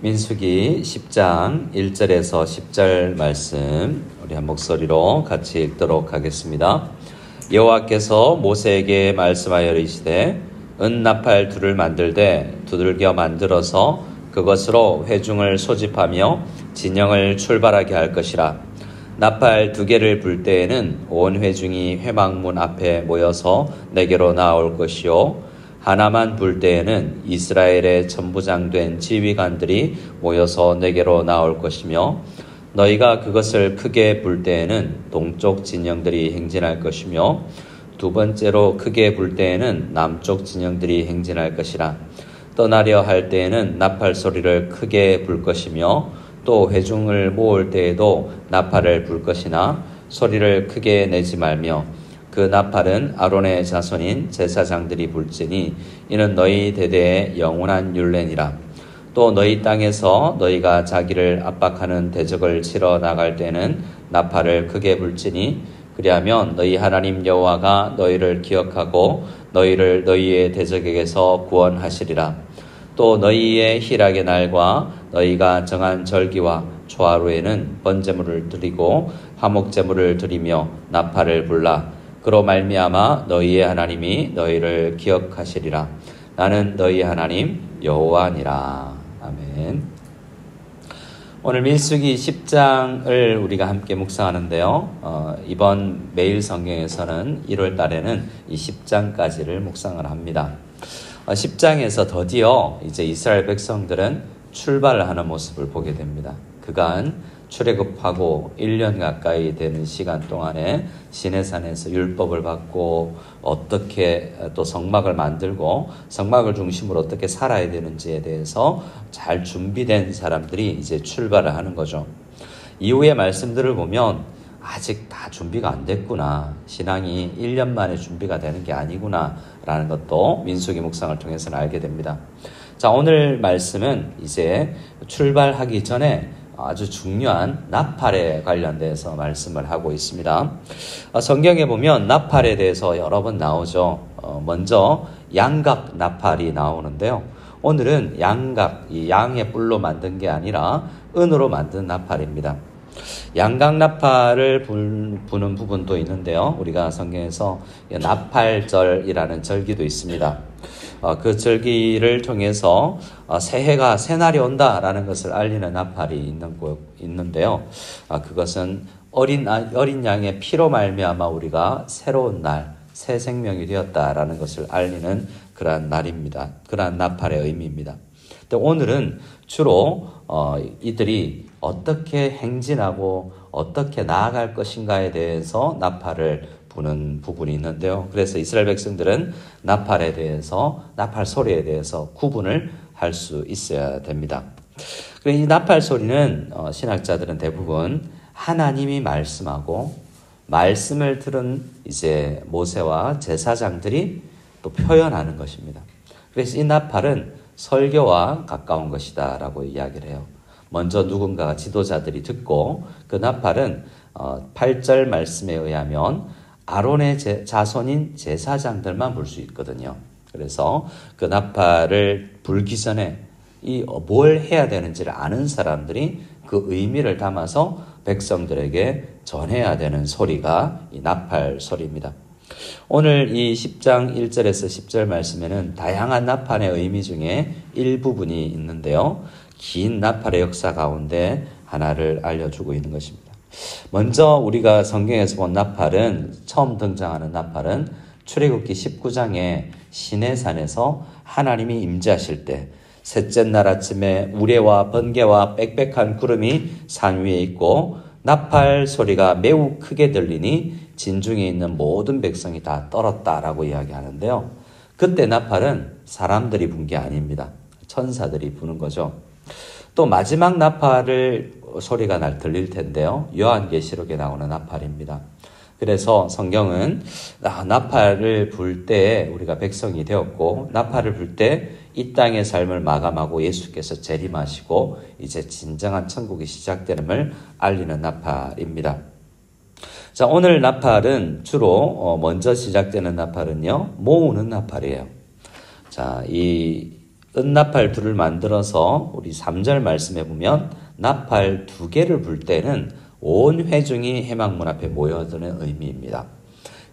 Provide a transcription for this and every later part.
민수기 10장 1절에서 10절 말씀 우리 한 목소리로 같이 읽도록 하겠습니다. 여호와께서 모세에게 말씀하여 이르시되 은나팔 둘을 만들되 두들겨 만들어서 그것으로 회중을 소집하며 진영을 출발하게 할 것이라. 나팔 두 개를 불 때에는 온 회중이 회막문 앞에 모여서 내게로 나올 것이요 하나만 불 때에는 이스라엘의 천부장 된 지휘관들이 모여서 내게로 나올 것이며 너희가 그것을 크게 불 때에는 동쪽 진영들이 행진할 것이며 두 번째로 크게 불 때에는 남쪽 진영들이 행진할 것이라. 떠나려 할 때에는 나팔 소리를 크게 불 것이며 또 회중을 모을 때에도 나팔을 불 것이나 소리를 크게 내지 말며 그 나팔은 아론의 자손인 제사장들이 불지니 이는 너희 대대의 영원한 율례니라. 또 너희 땅에서 너희가 자기를 압박하는 대적을 치러 나갈 때는 나팔을 크게 불지니 그리하면 너희 하나님 여호와가 너희를 기억하고 너희를 너희의 대적에게서 구원하시리라. 또 너희의 희락의 날과 너희가 정한 절기와 초하루에는 번제물을 드리고 화목제물을 드리며 나팔을 불라. 그로 말미암아 너희의 하나님이 너희를 기억하시리라. 나는 너희 하나님 여호와니라. 아멘. 오늘 민수기 10장을 우리가 함께 묵상하는데요. 이번 매일 성경에서는 1월 달에는 이 10장까지를 묵상을 합니다. 10장에서 드디어 이제 이스라엘 백성들은 출발을 하는 모습을 보게 됩니다. 그간 출애굽하고 1년 가까이 되는 시간 동안에 시내산에서 율법을 받고 어떻게 또 성막을 만들고 성막을 중심으로 어떻게 살아야 되는지에 대해서 잘 준비된 사람들이 이제 출발을 하는 거죠. 이후의 말씀들을 보면 아직 다 준비가 안 됐구나. 신앙이 1년 만에 준비가 되는 게 아니구나 라는 것도 민수기 묵상을 통해서는 알게 됩니다. 자, 오늘 말씀은 이제 출발하기 전에 아주 중요한 나팔에 관련돼서 말씀을 하고 있습니다. 성경에 보면 나팔에 대해서 여러 번 나오죠. 먼저 양각 나팔이 나오는데요. 오늘은 양각, 이 양의 뿔로 만든 게 아니라 은으로 만든 나팔입니다. 양각 나팔을 부는 부분도 있는데요. 우리가 성경에서 나팔절이라는 절기도 있습니다. 그 절기를 통해서 새해가 새날이 온다라는 것을 알리는 나팔이 있는데요. 그것은 어린 양의 피로 말미암아 우리가 새로운 날, 새 생명이 되었다라는 것을 알리는 그러한 날입니다. 그러한 나팔의 의미입니다. 근데 오늘은 주로 이들이 어떻게 행진하고 어떻게 나아갈 것인가에 대해서 나팔을 부는 부분이 있는데요. 그래서 이스라엘 백성들은 나팔에 대해서, 나팔 소리에 대해서 구분을 할 수 있어야 됩니다. 이 나팔 소리는 신학자들은 대부분 하나님이 말씀하고 말씀을 들은 이제 모세와 제사장들이 또 표현하는 것입니다. 그래서 이 나팔은 설교와 가까운 것이다 라고 이야기를 해요. 먼저 누군가가 지도자들이 듣고 그 나팔은 8절 말씀에 의하면 아론의 자손인 제사장들만 불 수 있거든요. 그래서 그 나팔을 불기 전에 뭘 해야 되는지를 아는 사람들이 그 의미를 담아서 백성들에게 전해야 되는 소리가 이 나팔 소리입니다. 오늘 이 10장 1절에서 10절 말씀에는 다양한 나팔의 의미 중에 일부분이 있는데요. 긴 나팔의 역사 가운데 하나를 알려주고 있는 것입니다. 먼저 우리가 성경에서 본 나팔은, 처음 등장하는 나팔은 출애굽기 19장에 시내산에서 하나님이 임재하실 때 셋째 날 아침에 우레와 번개와 빽빽한 구름이 산 위에 있고 나팔 소리가 매우 크게 들리니 진중에 있는 모든 백성이 다 떨었다라고 이야기하는데요. 그때 나팔은 사람들이 분 게 아닙니다. 천사들이 부는 거죠. 또 마지막 나팔을 소리가 들릴 텐데요. 요한계시록에 나오는 나팔입니다. 그래서 성경은 나팔을 불 때 우리가 백성이 되었고 나팔을 불 때 이 땅의 삶을 마감하고 예수께서 재림하시고 이제 진정한 천국이 시작되는을 알리는 나팔입니다. 자, 오늘 나팔은 주로 먼저 시작되는 나팔은요, 모으는 나팔이에요. 자, 이 뜬나팔 둘을 만들어서 우리 3절 말씀해 보면 나팔 2개를 불 때는 온 회중이 회막문 앞에 모여드는 의미입니다.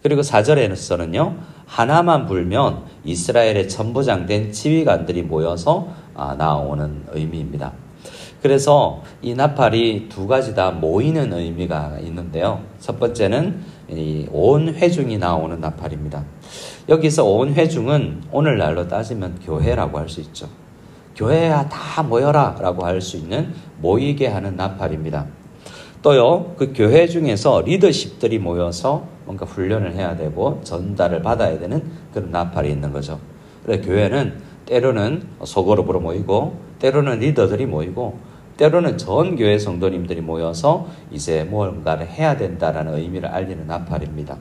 그리고 4절에서는요, 하나만 불면 이스라엘의 천부장된 지휘관들이 모여서 나오는 의미입니다. 그래서 이 나팔이 2가지 다 모이는 의미가 있는데요. 첫 번째는 온 회중이 나오는 나팔입니다. 여기서 온 회중은 오늘날로 따지면 교회라고 할 수 있죠. 교회야 다 모여라 라고 할 수 있는 모이게 하는 나팔입니다. 또요, 그 교회 중에서 리더십들이 모여서 뭔가 훈련을 해야 되고 전달을 받아야 되는 그런 나팔이 있는 거죠. 그래서 교회는 때로는 소그룹으로 모이고, 때로는 리더들이 모이고, 때로는 전 교회 성도님들이 모여서 이제 뭔가를 해야 된다라는 의미를 알리는 나팔입니다.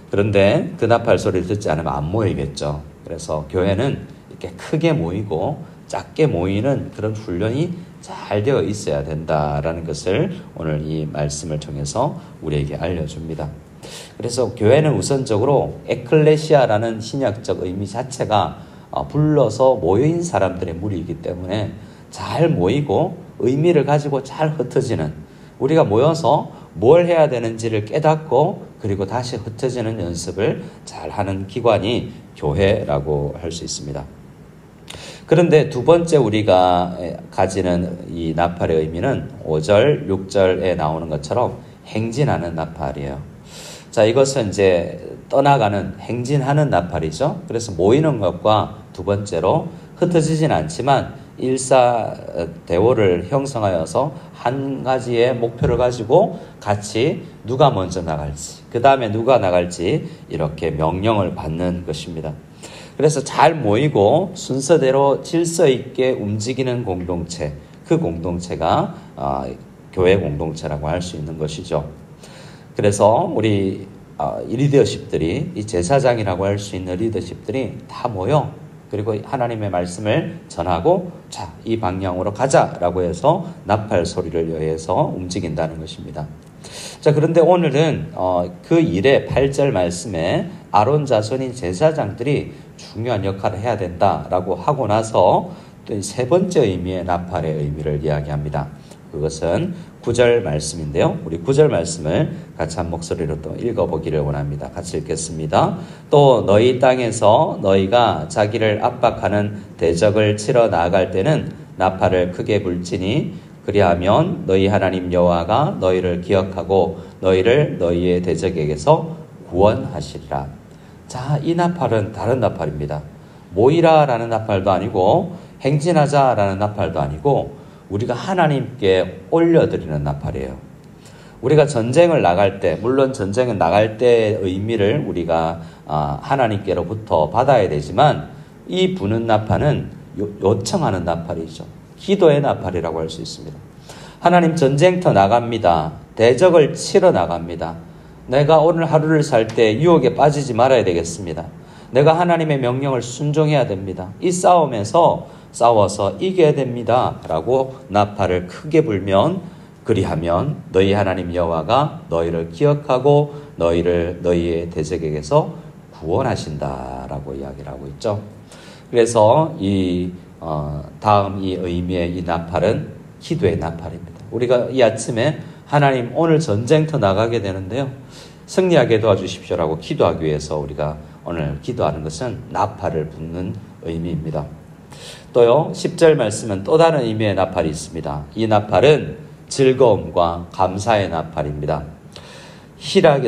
그런데 그 나팔 소리를 듣지 않으면 안 모이겠죠. 그래서 교회는 이렇게 크게 모이고 작게 모이는 그런 훈련이 잘 되어 있어야 된다라는 것을 오늘 이 말씀을 통해서 우리에게 알려줍니다. 그래서 교회는 우선적으로 에클레시아라는 신약적 의미 자체가 불러서 모인 사람들의 무리이기 때문에 잘 모이고 의미를 가지고 잘 흩어지는, 우리가 모여서 뭘 해야 되는지를 깨닫고 그리고 다시 흩어지는 연습을 잘 하는 기관이 교회라고 할 수 있습니다. 그런데 두 번째 우리가 가지는 이 나팔의 의미는 5절, 6절에 나오는 것처럼 행진하는 나팔이에요. 자, 이것은 이제 떠나가는, 행진하는 나팔이죠. 그래서 모이는 것과 두 번째로 흩어지진 않지만 일사대오를 형성하여서 한 가지의 목표를 가지고 같이 누가 먼저 나갈지, 그 다음에 누가 나갈지 이렇게 명령을 받는 것입니다. 그래서 잘 모이고 순서대로 질서 있게 움직이는 공동체, 그 공동체가 교회 공동체라고 할 수 있는 것이죠. 그래서 우리 이 리더십들이, 이 제사장이라고 할 수 있는 리더십들이 다 모여 그리고 하나님의 말씀을 전하고 자, 이 방향으로 가자라고 해서 나팔 소리를 여해서 움직인다는 것입니다. 자, 그런데 오늘은 그 일의 8절 말씀에 아론 자손인 제사장들이 중요한 역할을 해야 된다라고 하고 나서 또 세 번째 의미의 나팔의 의미를 이야기합니다. 그것은 9절 말씀인데요. 우리 9절 말씀을 같이 한 목소리로 또 읽어보기를 원합니다. 같이 읽겠습니다. 또 너희 땅에서 너희가 자기를 압박하는 대적을 치러 나아갈 때는 나팔을 크게 불지니 그리하면 너희 하나님 여호와가 너희를 기억하고 너희를 너희의 대적에게서 구원하시리라. 자, 이 나팔은 다른 나팔입니다. 모이라라는 나팔도 아니고 행진하자라는 나팔도 아니고 우리가 하나님께 올려드리는 나팔이에요. 우리가 전쟁을 나갈 때, 물론 전쟁은 나갈 때의 의미를 우리가 하나님께로부터 받아야 되지만 이 부는 나팔은 요청하는 나팔이죠. 기도의 나팔이라고 할 수 있습니다. 하나님, 전쟁터 나갑니다. 대적을 치러 나갑니다. 내가 오늘 하루를 살 때 유혹에 빠지지 말아야 되겠습니다. 내가 하나님의 명령을 순종해야 됩니다. 이 싸움에서 싸워서 이겨야 됩니다. 라고 나팔을 크게 불면 그리하면 너희 하나님 여호와가 너희를 기억하고 너희를 너희의 대적에게서 구원하신다 라고 이야기를 하고 있죠. 그래서 이 다음 이 의미의 이 나팔은 기도의 나팔입니다. 우리가 이 아침에 하나님 오늘 전쟁터 나가게 되는데요. 승리하게 도와주십시오라고 기도하기 위해서 우리가 오늘 기도하는 것은 나팔을 붓는 의미입니다. 또요, 10절 말씀은 또 다른 의미의 나팔이 있습니다. 이 나팔은 즐거움과 감사의 나팔입니다.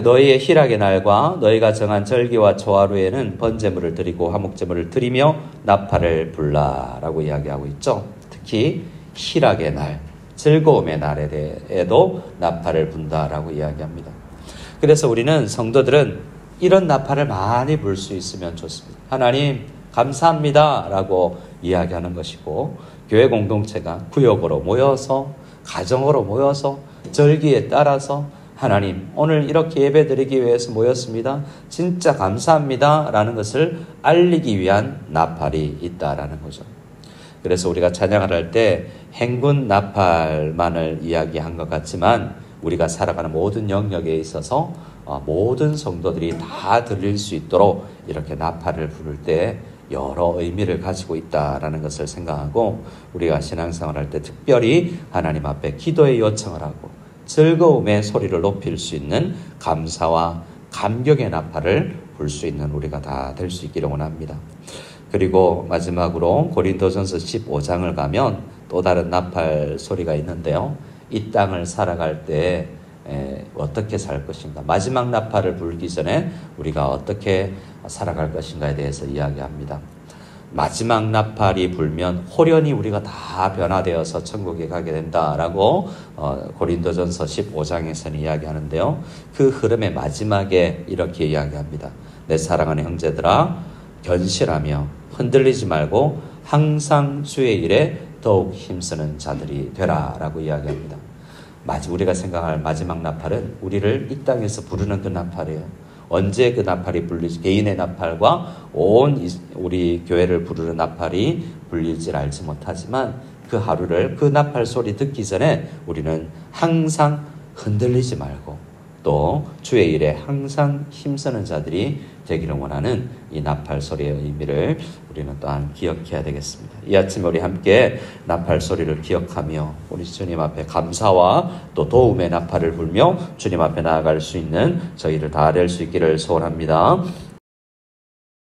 너희의 희락의 날과 너희가 정한 절기와 초하루에는 번제물을 드리고 화목제물을 드리며 나팔을 불라라고 이야기하고 있죠. 특히 희락의 날, 즐거움의 날에 대해도 나팔을 분다라고 이야기합니다. 그래서 우리는 성도들은 이런 나팔을 많이 불 수 있으면 좋습니다. 하나님 감사합니다 라고 이야기하는 것이고, 교회 공동체가 구역으로 모여서 가정으로 모여서 절기에 따라서 하나님 오늘 이렇게 예배드리기 위해서 모였습니다. 진짜 감사합니다 라는 것을 알리기 위한 나팔이 있다라는 거죠. 그래서 우리가 찬양을 할 때 행군 나팔만을 이야기한 것 같지만 우리가 살아가는 모든 영역에 있어서 모든 성도들이 다 들릴 수 있도록 이렇게 나팔을 부를 때 여러 의미를 가지고 있다라는 것을 생각하고 우리가 신앙생활할 때 특별히 하나님 앞에 기도의 요청을 하고 즐거움의 소리를 높일 수 있는 감사와 감격의 나팔을 불 수 있는 우리가 다 될 수 있기를 원합니다. 그리고 마지막으로 고린도전서 15장을 가면 또 다른 나팔 소리가 있는데요. 이 땅을 살아갈 때 어떻게 살 것인가, 마지막 나팔을 불기 전에 우리가 어떻게 살아갈 것인가에 대해서 이야기합니다. 마지막 나팔이 불면 홀연히 우리가 다 변화되어서 천국에 가게 된다라고 고린도전서 15장에서는 이야기하는데요. 그 흐름의 마지막에 이렇게 이야기합니다. 내 사랑하는 형제들아, 견실하며 흔들리지 말고 항상 주의 일에 더욱 힘쓰는 자들이 되라라고 이야기합니다. 우리가 생각할 마지막 나팔은 우리를 이 땅에서 부르는 그 나팔이에요. 언제 그 나팔이 불릴지, 개인의 나팔과 온 우리 교회를 부르는 나팔이 불릴지 알지 못하지만 그 하루를, 그 나팔 소리 듣기 전에 우리는 항상 흔들리지 말고 또 주의 일에 항상 힘쓰는 자들이 되기를 원하는 이 나팔 소리의 의미를 우리는 또한 기억해야 되겠습니다. 이 아침에 우리 함께 나팔 소리를 기억하며 우리 주님 앞에 감사와 또 도움의 나팔을 불며 주님 앞에 나아갈 수 있는 저희를 다 될 수 있기를 소원합니다.